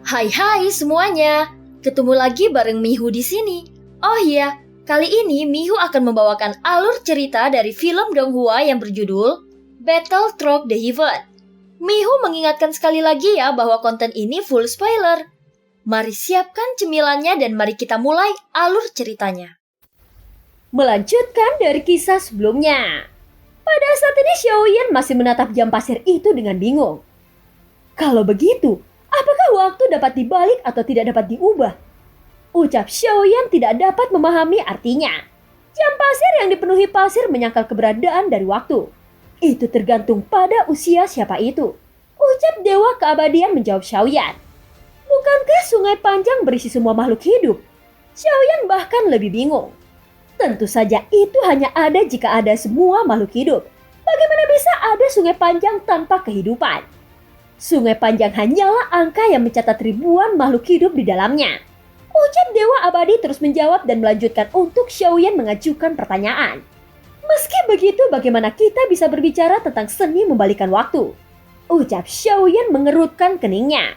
Hai semuanya, ketemu lagi bareng Mihu di sini. Oh iya, kali ini Mihu akan membawakan alur cerita dari film Donghua yang berjudul Battle Through the Heaven. Mihu mengingatkan sekali lagi ya bahwa konten ini full spoiler. Mari siapkan cemilannya dan mari kita mulai alur ceritanya. Melanjutkan dari kisah sebelumnya. Pada saat ini Xiaoyan masih menatap jam pasir itu dengan bingung. Kalau begitu, apakah waktu dapat dibalik atau tidak dapat diubah? Ucap Xiaoyan tidak dapat memahami artinya. Jam pasir yang dipenuhi pasir menyangkal keberadaan dari waktu. Itu tergantung pada usia siapa itu. Ucap Dewa Keabadian menjawab Xiaoyan. Bukankah sungai panjang berisi semua makhluk hidup? Xiaoyan bahkan lebih bingung. Tentu saja itu hanya ada jika ada semua makhluk hidup. Bagaimana bisa ada sungai panjang tanpa kehidupan? Sungai panjang hanyalah angka yang mencatat ribuan makhluk hidup di dalamnya. Ucap Dewa Abadi terus menjawab dan melanjutkan untuk Xiaoyan mengajukan pertanyaan. Meski begitu, bagaimana kita bisa berbicara tentang seni membalikan waktu? Ucap Xiaoyan mengerutkan keningnya.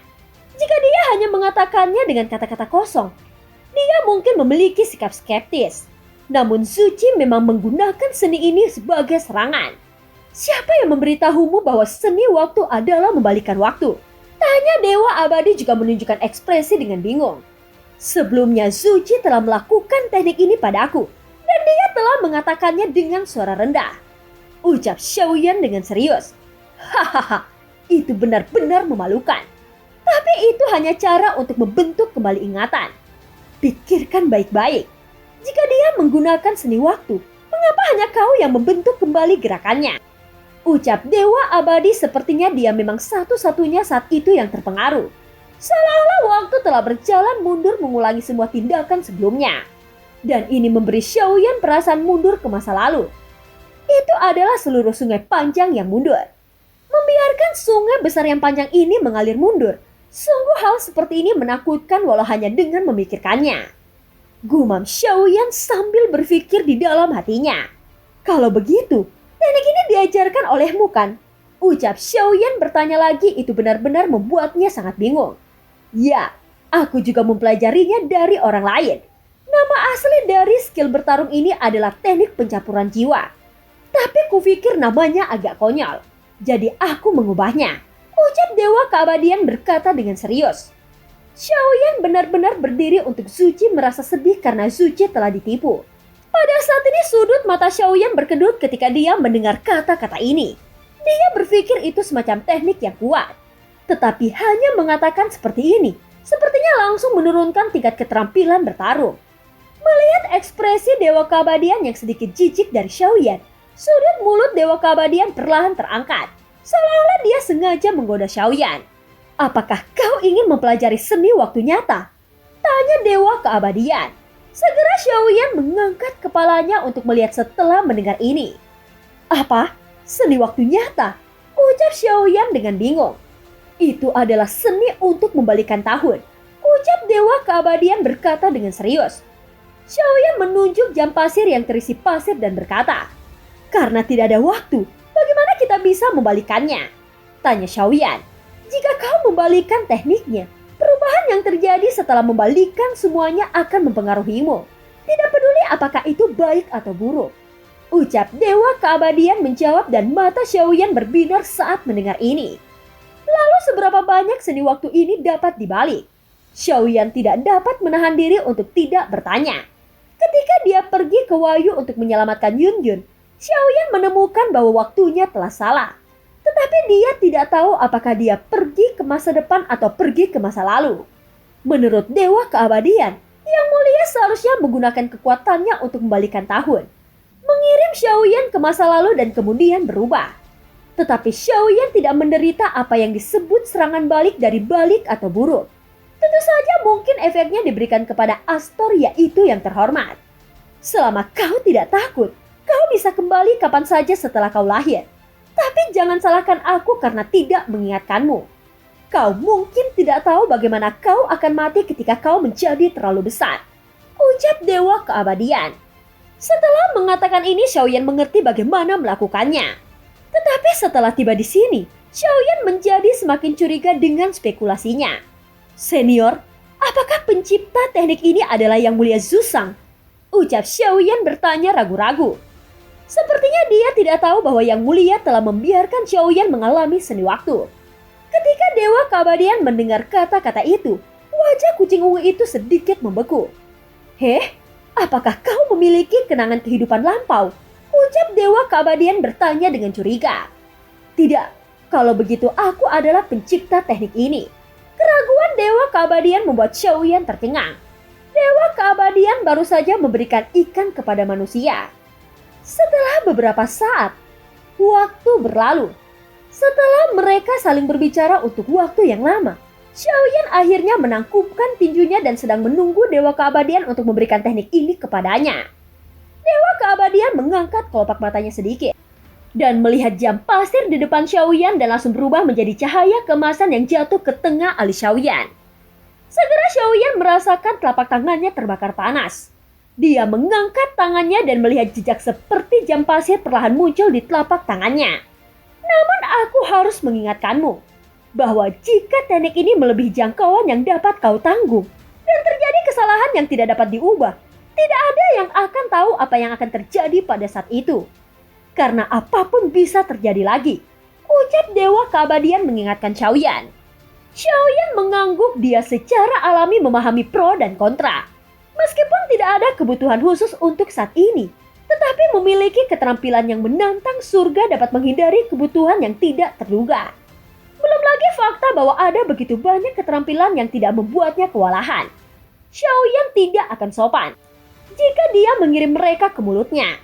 Jika dia hanya mengatakannya dengan kata-kata kosong, dia mungkin memiliki sikap skeptis. Namun Zuchi memang menggunakan seni ini sebagai serangan. Siapa yang memberitahumu bahwa seni waktu adalah membalikan waktu? Tanya Dewa Abadi juga menunjukkan ekspresi dengan bingung. Sebelumnya Zuchi telah melakukan teknik ini padaku, dan dia telah mengatakannya dengan suara rendah. Ucap Xiaoyan dengan serius. Hahaha, itu benar-benar memalukan. Tapi itu hanya cara untuk membentuk kembali ingatan. Pikirkan baik-baik. Jika dia menggunakan seni waktu, mengapa hanya kau yang membentuk kembali gerakannya? Ucap Dewa Abadi sepertinya dia memang satu-satunya saat itu yang terpengaruh. Seolah-olah waktu telah berjalan mundur mengulangi semua tindakan sebelumnya. Dan ini memberi Xiaoyan perasaan mundur ke masa lalu. Itu adalah seluruh sungai panjang yang mundur. Membiarkan sungai besar yang panjang ini mengalir mundur. Sungguh hal seperti ini menakutkan walau hanya dengan memikirkannya. Gumam Xiaoyan sambil berpikir di dalam hatinya. Kalau begitu, teknik ini diajarkan olehmu kan? Ucap Xiaoyan bertanya lagi, itu benar-benar membuatnya sangat bingung. Ya, aku juga mempelajarinya dari orang lain. Nama asli dari skill bertarung ini adalah teknik pencampuran jiwa. Tapi kupikir namanya agak konyol. Jadi aku mengubahnya. Ucap Dewa Keabadian berkata dengan serius. Xiaoyan benar-benar berdiri untuk Zuchi merasa sedih karena Zuchi telah ditipu. Pada saat ini sudut mata Xiaoyan berkedut ketika dia mendengar kata-kata ini. Dia berpikir itu semacam teknik yang kuat. Tetapi hanya mengatakan seperti ini, sepertinya langsung menurunkan tingkat keterampilan bertarung. Melihat ekspresi Dewa Keabadian yang sedikit jijik dari Xiaoyan, sudut mulut Dewa Keabadian perlahan terangkat. Seolah-olah dia sengaja menggoda Xiaoyan. Apakah kau ingin mempelajari seni waktu nyata? Tanya Dewa Keabadian. Segera Xiaoyan mengangkat kepalanya untuk melihat setelah mendengar ini. Apa? Seni waktu nyata? Ucap Xiaoyan dengan bingung. Itu adalah seni untuk membalikan tahun. Ucap Dewa Keabadian berkata dengan serius. Xiaoyan menunjuk jam pasir yang terisi pasir dan berkata, karena tidak ada waktu, bagaimana kita bisa membalikannya? Tanya Xiaoyan. Jika kau membalikan tekniknya, perubahan yang terjadi setelah membalikan semuanya akan mempengaruhimu. Tidak peduli apakah itu baik atau buruk. Ucap Dewa Keabadian menjawab dan mata Xiaoyan berbinar saat mendengar ini. Lalu seberapa banyak seni waktu ini dapat dibalik? Xiaoyan tidak dapat menahan diri untuk tidak bertanya. Ketika dia pergi ke Wayu untuk menyelamatkan Yun, Xiaoyan menemukan bahwa waktunya telah salah. Tetapi dia tidak tahu apakah dia pergi ke masa depan atau pergi ke masa lalu. Menurut Dewa Keabadian, Yang Mulia seharusnya menggunakan kekuatannya untuk membalikan tahun. Mengirim Xiaoyan ke masa lalu dan kemudian berubah. Tetapi Xiaoyan tidak menderita apa yang disebut serangan balik dari balik atau buruk. Tentu saja mungkin efeknya diberikan kepada Astor, yaitu yang terhormat. Selama kau tidak takut, kau bisa kembali kapan saja setelah kau lahir. Tapi jangan salahkan aku karena tidak mengingatkanmu. Kau mungkin tidak tahu bagaimana kau akan mati ketika kau menjadi terlalu besar. Ucap Dewa Keabadian. Setelah mengatakan ini, Xiaoyan mengerti bagaimana melakukannya. Tetapi setelah tiba di sini, Xiaoyan menjadi semakin curiga dengan spekulasinya. Senior, apakah pencipta teknik ini adalah Yang Mulia Zuzang? Ucap Xiaoyan bertanya ragu-ragu. Sepertinya dia tidak tahu bahwa Yang Mulia telah membiarkan Xiaoyan mengalami seni waktu. Ketika Dewa Keabadian mendengar kata-kata itu, wajah kucing ungu itu sedikit membeku. Heh, apakah kau memiliki kenangan kehidupan lampau? Ucap Dewa Keabadian bertanya dengan curiga. Tidak, kalau begitu aku adalah pencipta teknik ini. Keraguan Dewa Keabadian membuat Xiaoyan tercengang. Dewa Keabadian baru saja memberikan ikan kepada manusia. Setelah beberapa saat, waktu berlalu. Setelah mereka saling berbicara untuk waktu yang lama, Xiaoyan akhirnya menangkupkan tinjunya dan sedang menunggu Dewa Keabadian untuk memberikan teknik ini kepadanya. Dewa Keabadian mengangkat kelopak matanya sedikit dan melihat jam pasir di depan Xiaoyan dan langsung berubah menjadi cahaya keemasan yang jatuh ke tengah alis Xiaoyan. Segera Xiaoyan merasakan telapak tangannya terbakar panas. Dia mengangkat tangannya dan melihat jejak seperti jam pasir perlahan muncul di telapak tangannya. Namun aku harus mengingatkanmu bahwa jika teknik ini melebihi jangkauan yang dapat kau tanggung dan terjadi kesalahan yang tidak dapat diubah, tidak ada yang akan tahu apa yang akan terjadi pada saat itu. Karena apapun bisa terjadi lagi, ucap Dewa Keabadian mengingatkan Xiaoyan. Xiaoyan mengangguk, dia secara alami memahami pro dan kontra. Meskipun tidak ada kebutuhan khusus untuk saat ini, tetapi memiliki keterampilan yang menantang surga dapat menghindari kebutuhan yang tidak terduga. Belum lagi fakta bahwa ada begitu banyak keterampilan yang tidak membuatnya kewalahan. Xiaoyan tidak akan sopan jika dia mengirim mereka ke mulutnya.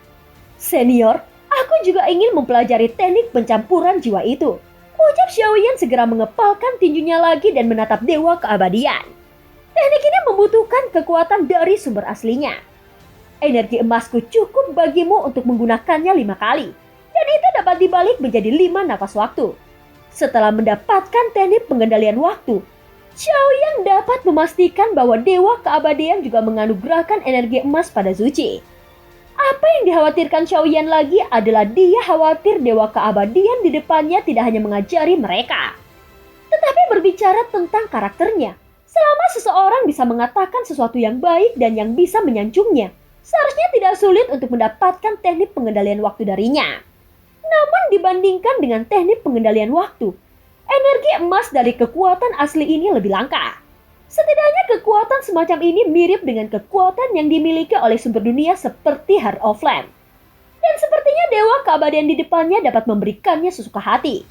Senior, aku juga ingin mempelajari teknik pencampuran jiwa itu. Ucap Xiaoyan segera mengepalkan tinjunya lagi dan menatap Dewa Keabadian. Teknik ini membutuhkan kekuatan dari sumber aslinya. Energi emasku cukup bagimu untuk menggunakannya 5 kali. Dan itu dapat dibalik menjadi 5 nafas waktu. Setelah mendapatkan teknik pengendalian waktu, Xiaoyan dapat memastikan bahwa Dewa Keabadian juga menganugerahkan energi emas pada Zuci. Apa yang dikhawatirkan Xiaoyan lagi adalah dia khawatir Dewa Keabadian di depannya tidak hanya mengajari mereka, tetapi berbicara tentang karakternya. Selama seseorang bisa mengatakan sesuatu yang baik dan yang bisa menyanjungnya, seharusnya tidak sulit untuk mendapatkan teknik pengendalian waktu darinya. Namun dibandingkan dengan teknik pengendalian waktu, energi emas dari kekuatan asli ini lebih langka. Setidaknya kekuatan semacam ini mirip dengan kekuatan yang dimiliki oleh sumber dunia seperti Heart of Flame. Dan sepertinya Dewa Keabadian di depannya dapat memberikannya sesuka hati.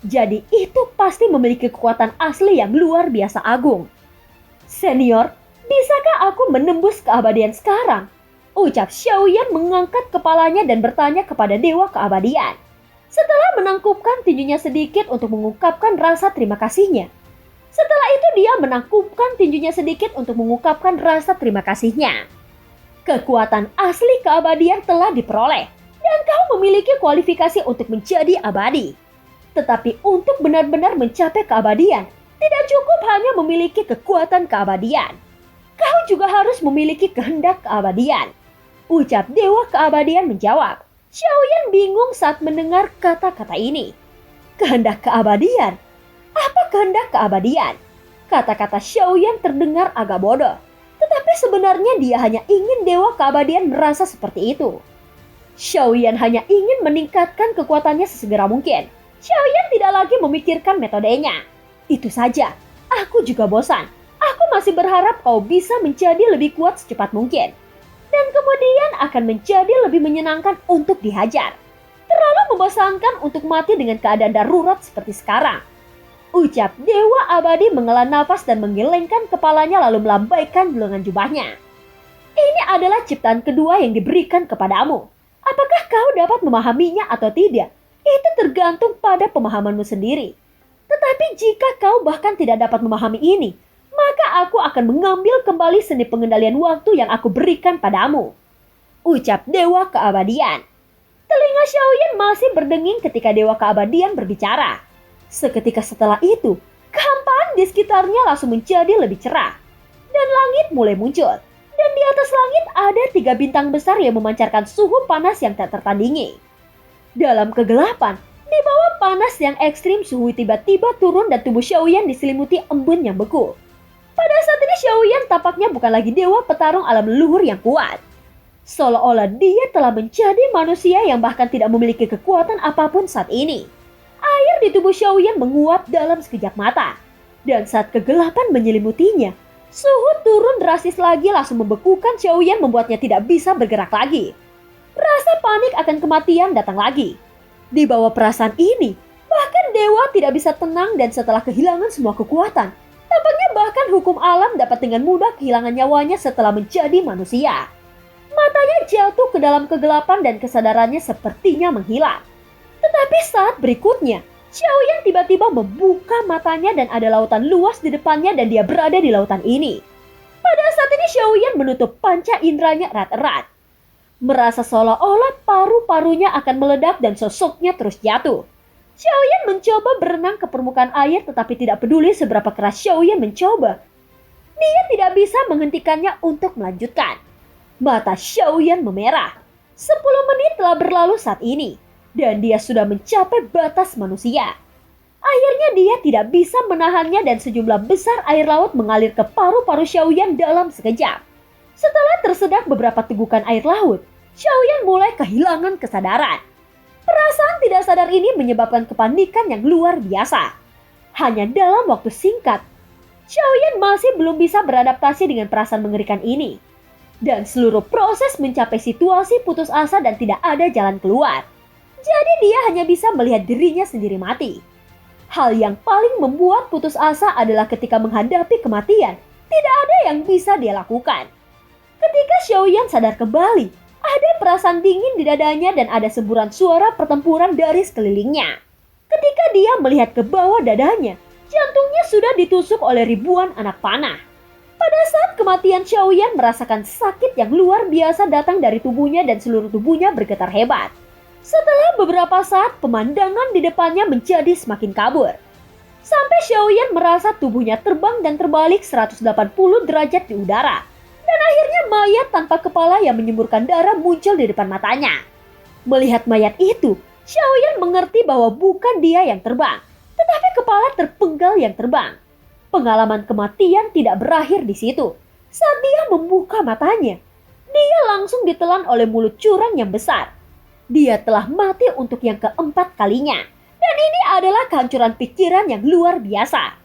Jadi itu pasti memiliki kekuatan asli yang luar biasa agung. Senior, bisakah aku menembus keabadian sekarang? Ucap Xiaoyan mengangkat kepalanya dan bertanya kepada Dewa Keabadian. Setelah menangkupkan tinjunya sedikit untuk mengungkapkan rasa terima kasihnya. Setelah itu dia menangkupkan tinjunya sedikit untuk mengungkapkan rasa terima kasihnya. Kekuatan asli keabadian telah diperoleh dan kau memiliki kualifikasi untuk menjadi abadi. Tetapi untuk benar-benar mencapai keabadian, tidak cukup hanya memiliki kekuatan keabadian. Kau juga harus memiliki kehendak keabadian. Ucap Dewa Keabadian menjawab. Xiaoyan bingung saat mendengar kata-kata ini. Kehendak keabadian? Apa kehendak keabadian? Kata-kata Xiaoyan terdengar agak bodoh. Tetapi sebenarnya dia hanya ingin Dewa Keabadian merasa seperti itu. Xiaoyan hanya ingin meningkatkan kekuatannya sesegera mungkin. Xiaoyan tidak lagi memikirkan metodenya. Itu saja, aku juga bosan. Aku masih berharap kau bisa menjadi lebih kuat secepat mungkin. Dan kemudian akan menjadi lebih menyenangkan untuk dihajar. Terlalu membosankan untuk mati dengan keadaan darurat seperti sekarang. Ucap Dewa Abadi menghela nafas dan menggelengkan kepalanya lalu melambaikan lengan jubahnya. Ini adalah ciptaan kedua yang diberikan kepadamu. Apakah kau dapat memahaminya atau tidak? Itu tergantung pada pemahamanmu sendiri. Tetapi jika kau bahkan tidak dapat memahami ini, maka aku akan mengambil kembali seni pengendalian waktu yang aku berikan padamu. Ucap Dewa Keabadian. Telinga Xiaoyan masih berdenging ketika Dewa Keabadian berbicara. Seketika setelah itu, kehampaan di sekitarnya langsung menjadi lebih cerah. Dan langit mulai muncul. Dan di atas langit ada 3 bintang besar yang memancarkan suhu panas yang tak tertandingi. Dalam kegelapan, di bawah panas yang ekstrim suhu tiba-tiba turun dan tubuh Xiaoyan diselimuti embun yang beku. Pada saat ini Xiaoyan tampaknya bukan lagi dewa petarung alam leluhur yang kuat. Seolah-olah dia telah menjadi manusia yang bahkan tidak memiliki kekuatan apapun saat ini. Air di tubuh Xiaoyan menguap dalam sekejap mata. Dan saat kegelapan menyelimutinya, suhu turun drastis lagi langsung membekukan Xiaoyan membuatnya tidak bisa bergerak lagi. Rasa panik akan kematian datang lagi. Di bawah perasaan ini, bahkan dewa tidak bisa tenang dan setelah kehilangan semua kekuatan, tampaknya bahkan hukum alam dapat dengan mudah kehilangan nyawanya setelah menjadi manusia. Matanya jatuh ke dalam kegelapan dan kesadarannya sepertinya menghilang. Tetapi saat berikutnya, Xiaoyan tiba-tiba membuka matanya dan ada lautan luas di depannya dan dia berada di lautan ini. Pada saat ini Xiaoyan menutup panca inderanya erat-erat. Merasa seolah-olah paru-parunya akan meledak dan sosoknya terus jatuh. Xiaoyan mencoba berenang ke permukaan air tetapi tidak peduli seberapa keras Xiaoyan mencoba. Dia tidak bisa menghentikannya untuk melanjutkan. Mata Xiaoyan memerah. 10 menit telah berlalu saat ini. Dan dia sudah mencapai batas manusia. Akhirnya dia tidak bisa menahannya dan sejumlah besar air laut mengalir ke paru-paru Xiaoyan dalam sekejap. Setelah tersedak beberapa tegukan air laut, Xiaoyan mulai kehilangan kesadaran. Perasaan tidak sadar ini menyebabkan kepanikan yang luar biasa. Hanya dalam waktu singkat, Xiaoyan masih belum bisa beradaptasi dengan perasaan mengerikan ini. Dan seluruh proses mencapai situasi putus asa dan tidak ada jalan keluar. Jadi dia hanya bisa melihat dirinya sendiri mati. Hal yang paling membuat putus asa adalah ketika menghadapi kematian, tidak ada yang bisa dia lakukan. Ketika Xiaoyan sadar kembali, ada perasaan dingin di dadanya dan ada semburan suara pertempuran dari sekelilingnya. Ketika dia melihat ke bawah dadanya, jantungnya sudah ditusuk oleh ribuan anak panah. Pada saat kematian, Xiaoyan merasakan sakit yang luar biasa datang dari tubuhnya dan seluruh tubuhnya bergetar hebat. Setelah beberapa saat, pemandangan di depannya menjadi semakin kabur. Sampai Xiaoyan merasa tubuhnya terbang dan terbalik 180 derajat di udara. Dan akhirnya mayat tanpa kepala yang menyemburkan darah muncul di depan matanya. Melihat mayat itu, Xiaoyan mengerti bahwa bukan dia yang terbang, tetapi kepala terpenggal yang terbang. Pengalaman kematian tidak berakhir di situ. Saat dia membuka matanya, dia langsung ditelan oleh mulut curang yang besar. Dia telah mati untuk yang keempat kalinya. Dan ini adalah kehancuran pikiran yang luar biasa.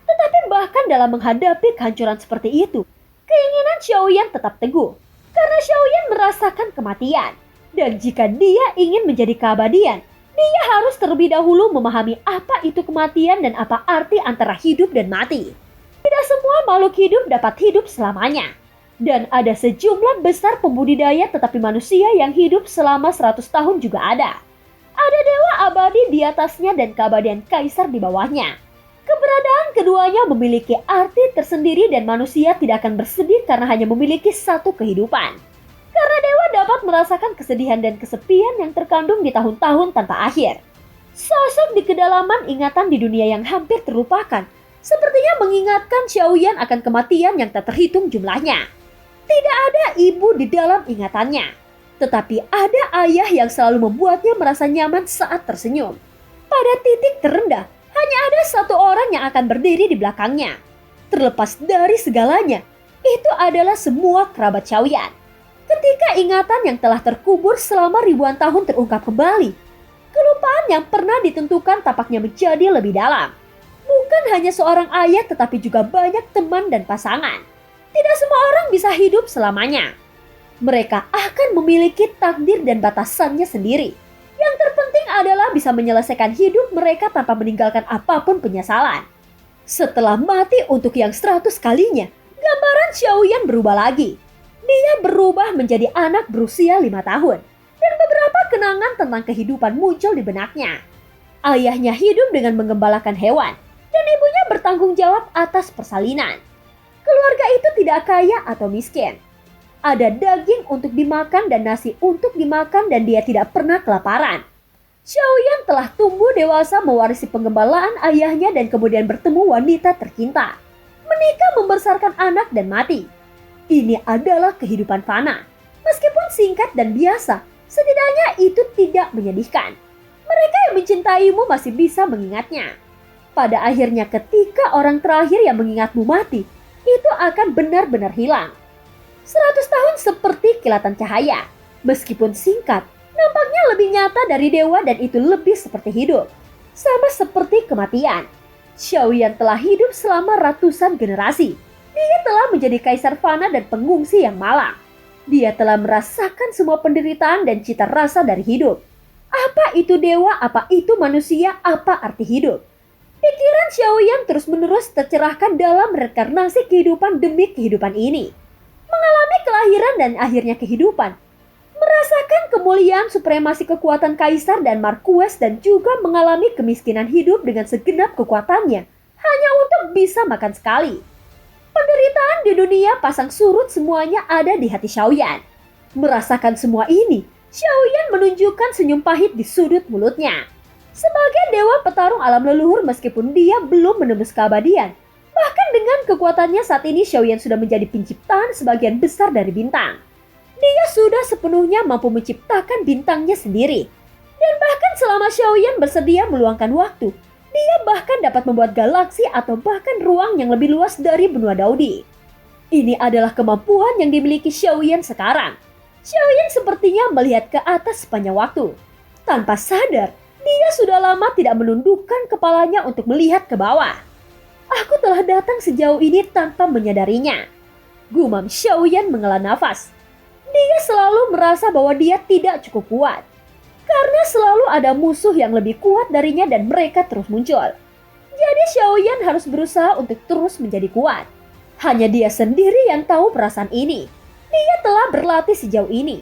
Tetapi bahkan dalam menghadapi kehancuran seperti itu, keinginan Xiaoyan tetap teguh. Karena Xiaoyan merasakan kematian. Dan jika dia ingin menjadi keabadian, dia harus terlebih dahulu memahami apa itu kematian dan apa arti antara hidup dan mati. Tidak semua makhluk hidup dapat hidup selamanya. Dan ada sejumlah besar pembudidaya tetapi manusia yang hidup selama 100 tahun juga ada. Ada dewa abadi di atasnya dan keabadian kaisar di bawahnya. Keberadaan keduanya memiliki arti tersendiri dan manusia tidak akan bersedih karena hanya memiliki satu kehidupan. Karena dewa dapat merasakan kesedihan dan kesepian yang terkandung di tahun-tahun tanpa akhir. Sosok di kedalaman ingatan di dunia yang hampir terlupakan sepertinya mengingatkan Xiaoyan akan kematian yang tak terhitung jumlahnya. Tidak ada ibu di dalam ingatannya, tetapi ada ayah yang selalu membuatnya merasa nyaman saat tersenyum. Pada titik terendah, hanya ada satu orang yang akan berdiri di belakangnya. Terlepas dari segalanya, itu adalah semua kerabat Xiaoyan. Ketika ingatan yang telah terkubur selama ribuan tahun terungkap kembali, kelupaan yang pernah ditentukan tampaknya menjadi lebih dalam. Bukan hanya seorang ayah tetapi juga banyak teman dan pasangan. Tidak semua orang bisa hidup selamanya. Mereka akan memiliki takdir dan batasannya sendiri. Yang terpenting adalah bisa menyelesaikan hidup mereka tanpa meninggalkan apapun penyesalan. Setelah mati untuk yang 100 kalinya, gambaran Xiaoyan berubah lagi. Dia berubah menjadi anak berusia 5 tahun. Dan beberapa kenangan tentang kehidupan muncul di benaknya. Ayahnya hidup dengan menggembalakan hewan. Dan ibunya bertanggung jawab atas persalinan. Keluarga itu tidak kaya atau miskin. Ada daging untuk dimakan dan nasi untuk dimakan dan dia tidak pernah kelaparan. Xiaoyan telah tumbuh dewasa mewarisi penggembalaan ayahnya dan kemudian bertemu wanita tercinta. Menikah, membesarkan anak dan mati. Ini adalah kehidupan fana. Meskipun singkat dan biasa, setidaknya itu tidak menyedihkan. Mereka yang mencintaimu masih bisa mengingatnya. Pada akhirnya ketika orang terakhir yang mengingatmu mati, itu akan benar-benar hilang. 100 tahun seperti kilatan cahaya. Meskipun singkat, nampaknya lebih nyata dari dewa dan itu lebih seperti hidup. Sama seperti kematian. Xiaoyan telah hidup selama ratusan generasi. Dia telah menjadi kaisar fana dan pengungsi yang malang. Dia telah merasakan semua penderitaan dan cita rasa dari hidup. Apa itu dewa, apa itu manusia, apa arti hidup? Pikiran Xiaoyan terus-menerus tercerahkan dalam reinkarnasi kehidupan demi kehidupan ini. Mengalami kelahiran dan akhirnya kehidupan. Merasakan kemuliaan supremasi kekuatan kaisar dan marquess dan juga mengalami kemiskinan hidup dengan segenap kekuatannya hanya untuk bisa makan sekali. Penderitaan di dunia pasang surut semuanya ada di hati Xiaoyan. Merasakan semua ini, Xiaoyan menunjukkan senyum pahit di sudut mulutnya. Sebagai dewa petarung alam leluhur meskipun dia belum menembus keabadian, bahkan dengan kekuatannya saat ini Xiaoyan sudah menjadi penciptaan sebagian besar dari bintang. Dia sudah sepenuhnya mampu menciptakan bintangnya sendiri. Dan bahkan selama Xiaoyan bersedia meluangkan waktu, dia bahkan dapat membuat galaksi atau bahkan ruang yang lebih luas dari benua Daudi. Ini adalah kemampuan yang dimiliki Xiaoyan sekarang. Xiaoyan sepertinya melihat ke atas sepanjang waktu. Tanpa sadar, dia sudah lama tidak menundukkan kepalanya untuk melihat ke bawah. Aku telah datang sejauh ini tanpa menyadarinya. Gumam Xiaoyan menghela nafas. Dia selalu merasa bahwa dia tidak cukup kuat. Karena selalu ada musuh yang lebih kuat darinya dan mereka terus muncul. Jadi Xiaoyan harus berusaha untuk terus menjadi kuat. Hanya dia sendiri yang tahu perasaan ini. Dia telah berlatih sejauh ini.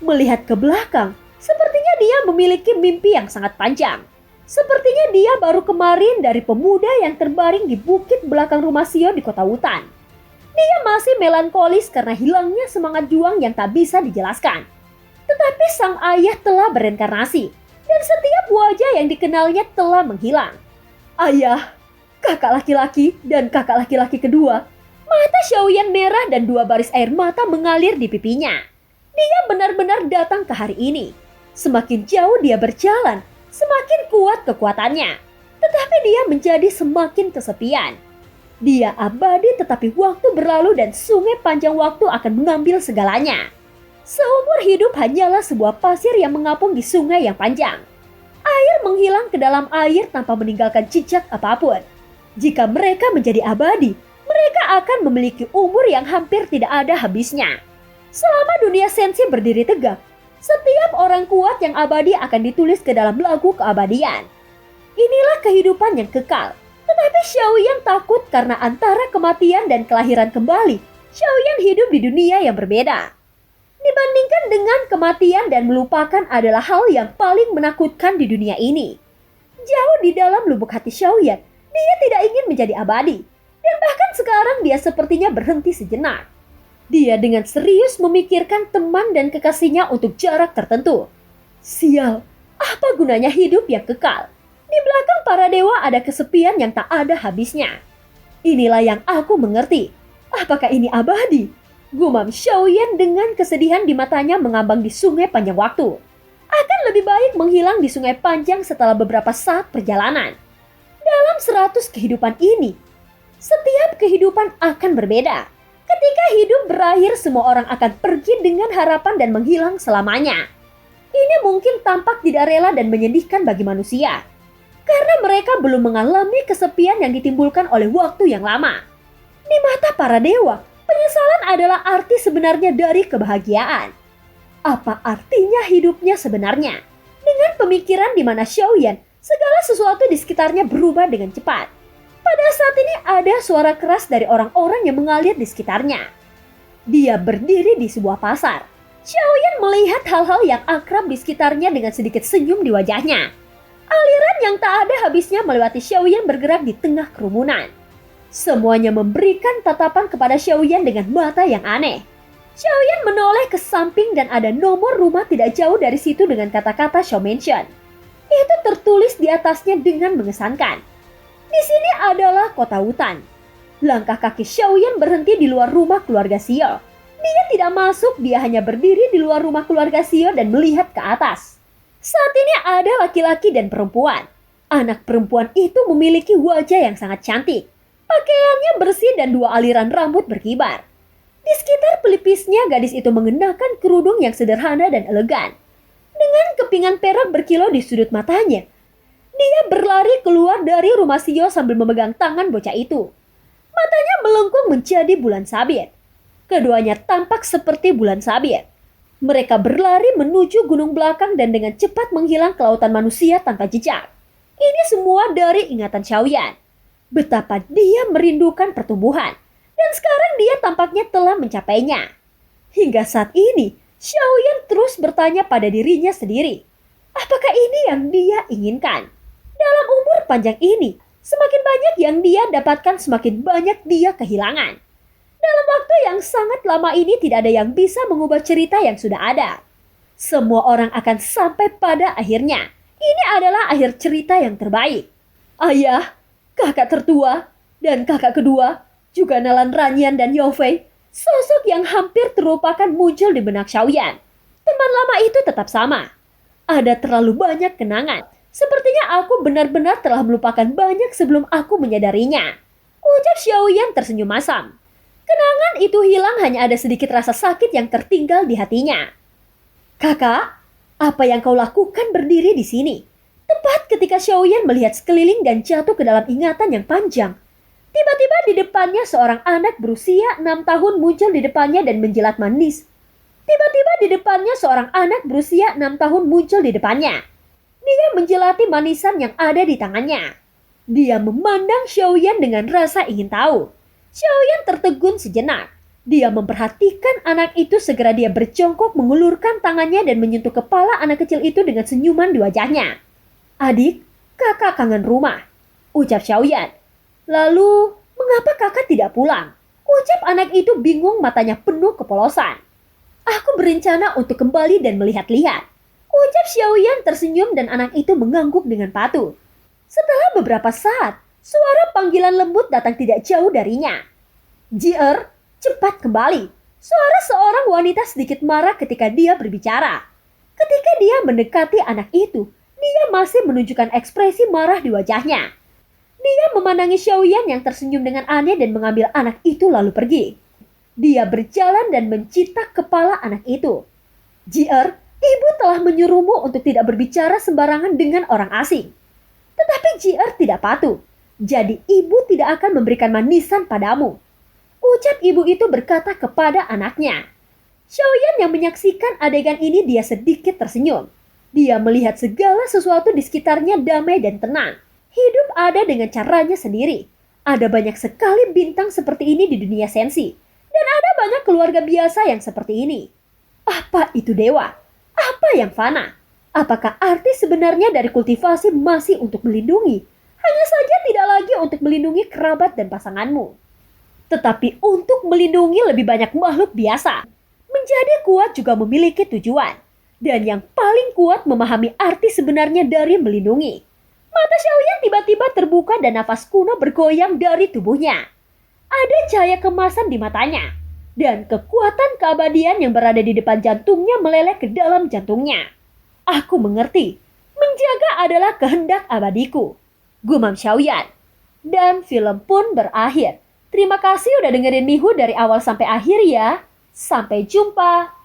Melihat ke belakang, sepertinya dia memiliki mimpi yang sangat panjang. Sepertinya dia baru kemarin dari pemuda yang terbaring di bukit belakang rumah Xio di kota hutan. Dia masih melankolis karena hilangnya semangat juang yang tak bisa dijelaskan. Tetapi sang ayah telah bereinkarnasi dan setiap wajah yang dikenalnya telah menghilang. Ayah, kakak laki-laki dan kakak laki-laki kedua. Mata Xiaoyan merah dan 2 baris air mata mengalir di pipinya. Dia benar-benar datang ke hari ini. Semakin jauh dia berjalan, semakin kuat kekuatannya. Tetapi dia menjadi semakin kesepian. Dia abadi tetapi waktu berlalu dan sungai panjang waktu akan mengambil segalanya. Seumur hidup hanyalah sebuah pasir yang mengapung di sungai yang panjang. Air menghilang ke dalam air tanpa meninggalkan jejak apapun. Jika mereka menjadi abadi, mereka akan memiliki umur yang hampir tidak ada habisnya. Selama dunia sensi berdiri tegak, setiap orang kuat yang abadi akan ditulis ke dalam lagu keabadian. Inilah kehidupan yang kekal. Tetapi Xiaoyan takut karena antara kematian dan kelahiran kembali, Xiaoyan hidup di dunia yang berbeda. Dibandingkan dengan kematian dan melupakan adalah hal yang paling menakutkan di dunia ini. Jauh di dalam lubuk hati Xiaoyan, dia tidak ingin menjadi abadi. Dan bahkan sekarang dia sepertinya berhenti sejenak. Dia dengan serius memikirkan teman dan kekasihnya untuk jarak tertentu. Sial, apa gunanya hidup yang kekal? Di belakang para dewa ada kesepian yang tak ada habisnya. Inilah yang aku mengerti. Apakah ini abadi? Gumam Xiaoyan dengan kesedihan di matanya mengambang di sungai panjang waktu. Akan lebih baik menghilang di sungai panjang setelah beberapa saat perjalanan. Dalam 100 kehidupan ini, setiap kehidupan akan berbeda. Ketika hidup berakhir, semua orang akan pergi dengan harapan dan menghilang selamanya. Ini mungkin tampak tidak rela dan menyedihkan bagi manusia. Karena mereka belum mengalami kesepian yang ditimbulkan oleh waktu yang lama. Di mata para dewa, penyesalan adalah arti sebenarnya dari kebahagiaan. Apa artinya hidupnya sebenarnya? Dengan pemikiran di mana Xiaoyan, segala sesuatu di sekitarnya berubah dengan cepat. Pada saat ini ada suara keras dari orang-orang yang mengalir di sekitarnya. Dia berdiri di sebuah pasar. Xiaoyan melihat hal-hal yang akrab di sekitarnya dengan sedikit senyum di wajahnya. Aliran yang tak ada habisnya melewati Xiaoyan bergerak di tengah kerumunan. Semuanya memberikan tatapan kepada Xiaoyan dengan mata yang aneh. Xiaoyan menoleh ke samping dan ada nomor rumah tidak jauh dari situ dengan kata-kata Xiao Mansion. Itu tertulis di atasnya dengan mengesankan. Di sini adalah kota hutan. Langkah kaki Xiaoyan berhenti di luar rumah keluarga Xio. Dia tidak masuk, dia hanya berdiri di luar rumah keluarga Xio dan melihat ke atas. Saat ini ada laki-laki dan perempuan. Anak perempuan itu memiliki wajah yang sangat cantik. Pakaiannya bersih dan dua aliran rambut berkibar. Di sekitar pelipisnya gadis itu mengenakan kerudung yang sederhana dan elegan. Dengan kepingan perak berkilau di sudut matanya, dia berlari keluar dari rumah Shio sambil memegang tangan bocah itu. Matanya melengkung menjadi bulan sabit. Keduanya tampak seperti bulan sabit. Mereka berlari menuju gunung belakang dan dengan cepat menghilang ke lautan manusia tanpa jejak. Ini semua dari ingatan Xiaoyan. Betapa dia merindukan pertumbuhan. Dan sekarang dia tampaknya telah mencapainya. Hingga saat ini, Xiaoyan terus bertanya pada dirinya sendiri. Apakah ini yang dia inginkan? Dalam umur panjang ini, semakin banyak yang dia dapatkan, semakin banyak dia kehilangan. Dalam waktu yang sangat lama ini tidak ada yang bisa mengubah cerita yang sudah ada. Semua orang akan sampai pada akhirnya. Ini adalah akhir cerita yang terbaik. Ayah, kakak tertua, dan kakak kedua, juga Nalan Ranyan dan Yofei, sosok yang hampir terlupakan muncul di benak Xiaoyan. Teman lama itu tetap sama. Ada terlalu banyak kenangan. Sepertinya aku benar-benar telah melupakan banyak sebelum aku menyadarinya. Ucap Xiaoyan tersenyum masam. Kenangan itu hilang, hanya ada sedikit rasa sakit yang tertinggal di hatinya. Kakak, apa yang kau lakukan berdiri di sini? Tepat ketika Xiaoyan melihat sekeliling dan jatuh ke dalam ingatan yang panjang. Tiba-tiba di depannya seorang anak berusia 6 tahun muncul di depannya dan menjilat manis. Tiba-tiba di depannya seorang anak berusia 6 tahun muncul di depannya. Dia menjelati manisan yang ada di tangannya. Dia memandang Xiaoyan dengan rasa ingin tahu. Xiaoyan tertegun sejenak. Dia memperhatikan anak itu, segera dia berjongkok mengulurkan tangannya dan menyentuh kepala anak kecil itu dengan senyuman di wajahnya. Adik, kakak kangen rumah, ucap Xiaoyan. Lalu, mengapa kakak tidak pulang? Ucap anak itu bingung, matanya penuh kepolosan. Aku berencana untuk kembali dan melihat-lihat. Ucap Xiaoyan tersenyum dan anak itu mengangguk dengan patuh. Setelah beberapa saat, suara panggilan lembut datang tidak jauh darinya. Jier, cepat kembali. Suara seorang wanita sedikit marah ketika dia berbicara. Ketika dia mendekati anak itu, dia masih menunjukkan ekspresi marah di wajahnya. Dia memandangi Xiaoyan yang tersenyum dengan aneh dan mengambil anak itu lalu pergi. Dia berjalan dan mencitak kepala anak itu. Jier, ibu telah menyuruhmu untuk tidak berbicara sembarangan dengan orang asing. Tetapi Jier tidak patuh. Jadi ibu tidak akan memberikan manisan padamu. Ucap ibu itu berkata kepada anaknya. Xiaoyan yang menyaksikan adegan ini, dia sedikit tersenyum. Dia melihat segala sesuatu di sekitarnya damai dan tenang. Hidup ada dengan caranya sendiri. Ada banyak sekali bintang seperti ini di dunia sensi. Dan ada banyak keluarga biasa yang seperti ini. Apa itu dewa? Apa yang fana? Apakah arti sebenarnya dari kultivasi masih untuk melindungi? Hanya saja tidak lagi untuk melindungi kerabat dan pasanganmu, tetapi untuk melindungi lebih banyak makhluk biasa. Menjadi kuat juga memiliki tujuan. Dan yang paling kuat memahami arti sebenarnya dari melindungi. Mata Xiaoyan tiba-tiba terbuka dan nafas kuno bergoyang dari tubuhnya. Ada cahaya kemasan di matanya. Dan kekuatan keabadian yang berada di depan jantungnya meleleh ke dalam jantungnya. Aku mengerti. Menjaga adalah kehendak abadiku, gumam Xiaoyan. Dan film pun berakhir. Terima kasih udah dengerin Mihu dari awal sampai akhir ya. Sampai jumpa.